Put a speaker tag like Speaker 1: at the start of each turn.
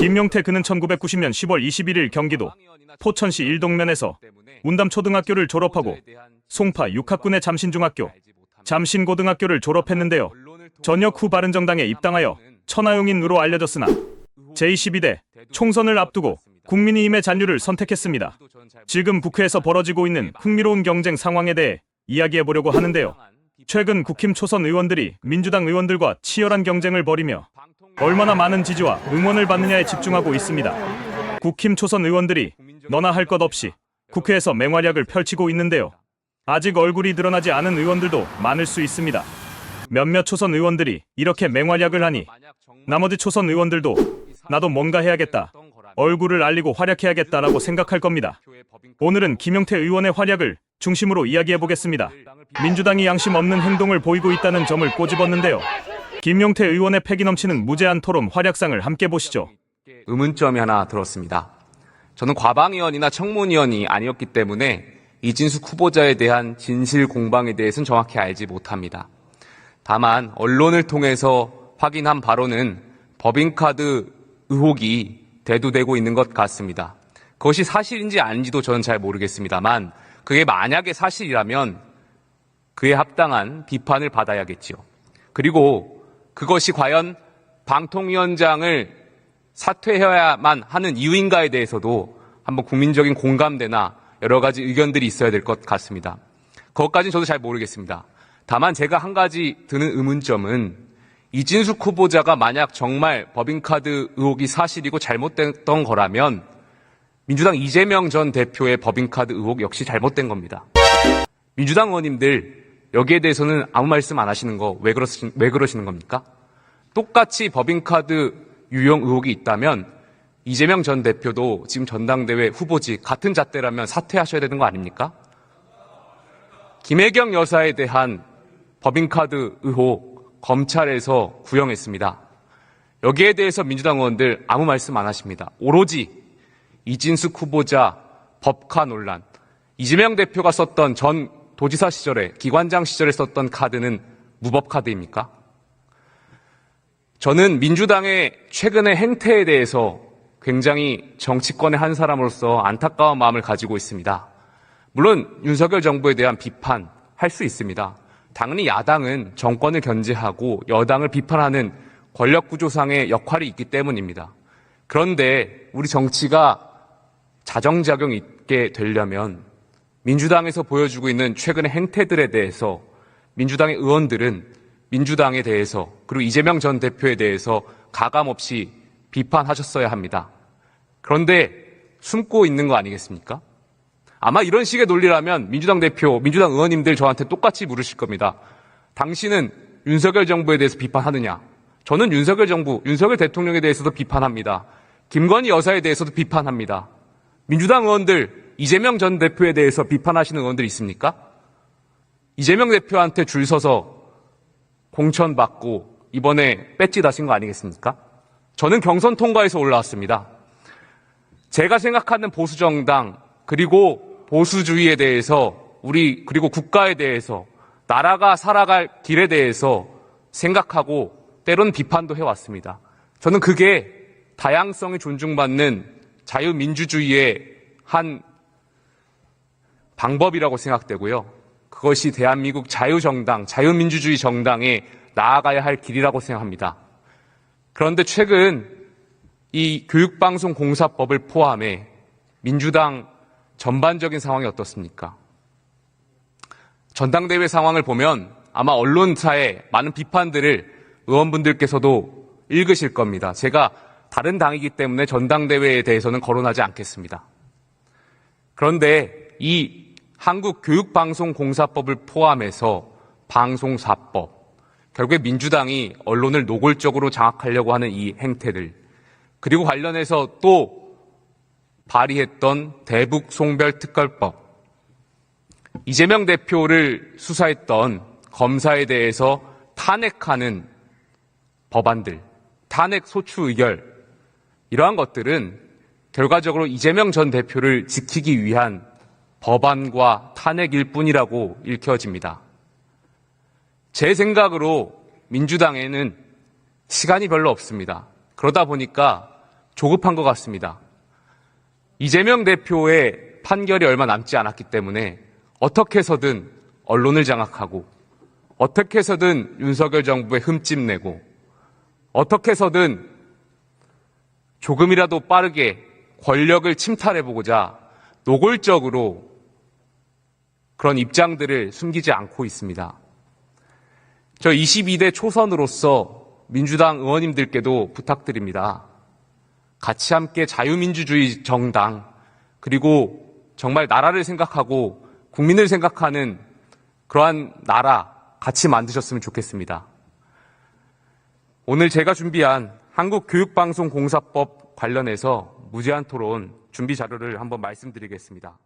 Speaker 1: 김용태 그는 1990년 10월 21일 경기도 포천시 일동면에서 운담초등학교를 졸업하고 송파 육학군의 잠신중학교, 잠신고등학교를 졸업했는데요. 전역 후 바른정당에 입당하여 천하용인으로 알려졌으나 제22대 총선을 앞두고 국민의힘의 잔류를 선택했습니다. 지금 국회에서 벌어지고 있는 흥미로운 경쟁 상황에 대해 이야기해보려고 하는데요. 최근 국힘 초선 의원들이 민주당 의원들과 치열한 경쟁을 벌이며 얼마나 많은 지지와 응원을 받느냐에 집중하고 있습니다. 국힘 초선 의원들이 너나 할 것 없이 국회에서 맹활약을 펼치고 있는데요. 아직 얼굴이 드러나지 않은 의원들도 많을 수 있습니다. 몇몇 초선 의원들이 이렇게 맹활약을 하니 나머지 초선 의원들도 나도 뭔가 해야겠다, 얼굴을 알리고 활약해야겠다라고 생각할 겁니다. 오늘은 김용태 의원의 활약을 중심으로 이야기해보겠습니다. 민주당이 양심 없는 행동을 보이고 있다는 점을 꼬집었는데요. 김용태 의원의 패기 넘치는 무제한 토론 활약상을 함께 보시죠.
Speaker 2: 의문점이 하나 들었습니다. 저는 과방위원이나 청문위원이 아니었기 때문에 이진숙 후보자에 대한 진실 공방에 대해서는 정확히 알지 못합니다. 다만 언론을 통해서 확인한 바로는 법인카드 의혹이 대두되고 있는 것 같습니다. 그것이 사실인지 아닌지도 저는 잘 모르겠습니다만 그게 만약에 사실이라면 그에 합당한 비판을 받아야겠지요. 그리고 그것이 과연 방통위원장을 사퇴해야만 하는 이유인가에 대해서도 한번 국민적인 공감대나 여러 가지 의견들이 있어야 될 것 같습니다. 그것까지는 저도 잘 모르겠습니다. 다만 제가 한 가지 드는 의문점은 이진숙 후보자가 만약 정말 법인카드 의혹이 사실이고 잘못됐던 거라면 민주당 이재명 전 대표의 법인카드 의혹 역시 잘못된 겁니다. 민주당 의원님들 여기에 대해서는 아무 말씀 안 하시는 거 왜 그러시는 겁니까? 똑같이 법인카드 유용 의혹이 있다면 이재명 전 대표도 지금 전당대회 후보지 같은 잣대라면 사퇴하셔야 되는 거 아닙니까? 김혜경 여사에 대한 법인카드 의혹 검찰에서 구형했습니다. 여기에 대해서 민주당 의원들 아무 말씀 안 하십니다. 오로지 이진숙 후보자 법카 논란, 이재명 대표가 썼던 전 도지사 시절에 기관장 시절에 썼던 카드는 무법 카드입니까? 저는 민주당의 최근의 행태에 대해서 굉장히 정치권의 한 사람으로서 안타까운 마음을 가지고 있습니다. 물론 윤석열 정부에 대한 비판할 수 있습니다. 당연히 야당은 정권을 견제하고 여당을 비판하는 권력구조상의 역할이 있기 때문입니다. 그런데 우리 정치가 자정작용이 있게 되려면 민주당에서 보여주고 있는 최근의 행태들에 대해서 민주당의 의원들은 민주당에 대해서 그리고 이재명 전 대표에 대해서 가감없이 비판하셨어야 합니다. 그런데 숨고 있는 거 아니겠습니까? 아마 이런 식의 논리라면 민주당 대표, 민주당 의원님들 저한테 똑같이 물으실 겁니다. 당신은 윤석열 정부에 대해서 비판하느냐? 저는 윤석열 정부, 윤석열 대통령에 대해서도 비판합니다. 김건희 여사에 대해서도 비판합니다. 민주당 의원들, 이재명 전 대표에 대해서 비판하시는 의원들 있습니까? 이재명 대표한테 줄 서서 공천 받고 이번에 배지 다신 거 아니겠습니까? 저는 경선 통과해서 올라왔습니다. 제가 생각하는 보수정당 그리고 보수주의에 대해서 그리고 국가에 대해서 나라가 살아갈 길에 대해서 생각하고 때론 비판도 해왔습니다. 저는 그게 다양성이 존중받는 자유민주주의의 한 방법이라고 생각되고요. 그것이 대한민국 자유정당, 자유민주주의 정당에 나아가야 할 길이라고 생각합니다. 그런데 최근 이 교육방송공사법을 포함해 민주당 전반적인 상황이 어떻습니까? 전당대회 상황을 보면 아마 언론사에 많은 비판들을 의원분들께서도 읽으실 겁니다. 제가 다른 당이기 때문에 전당대회에 대해서는 거론하지 않겠습니다. 그런데 이 한국교육방송공사법을 포함해서 방송사법, 결국에 민주당이 언론을 노골적으로 장악하려고 하는 이 행태들, 그리고 관련해서 또 발의했던 대북송별특별법, 이재명 대표를 수사했던 검사에 대해서 탄핵하는 법안들, 탄핵 소추 의결, 이러한 것들은 결과적으로 이재명 전 대표를 지키기 위한 법안과 탄핵일 뿐이라고 읽혀집니다. 제 생각으로 민주당에는 시간이 별로 없습니다. 그러다 보니까 조급한 것 같습니다. 이재명 대표의 판결이 얼마 남지 않았기 때문에 어떻게 해서든 언론을 장악하고 어떻게 해서든 윤석열 정부에 흠집내고 어떻게 해서든 조금이라도 빠르게 권력을 침탈해보고자 노골적으로 그런 입장들을 숨기지 않고 있습니다. 저 22대 초선으로서 민주당 의원님들께도 부탁드립니다. 같이 함께 자유민주주의 정당, 그리고 정말 나라를 생각하고 국민을 생각하는 그러한 나라 같이 만드셨으면 좋겠습니다. 오늘 제가 준비한 한국교육방송공사법 관련해서 무제한 토론 준비 자료를 한번 말씀드리겠습니다.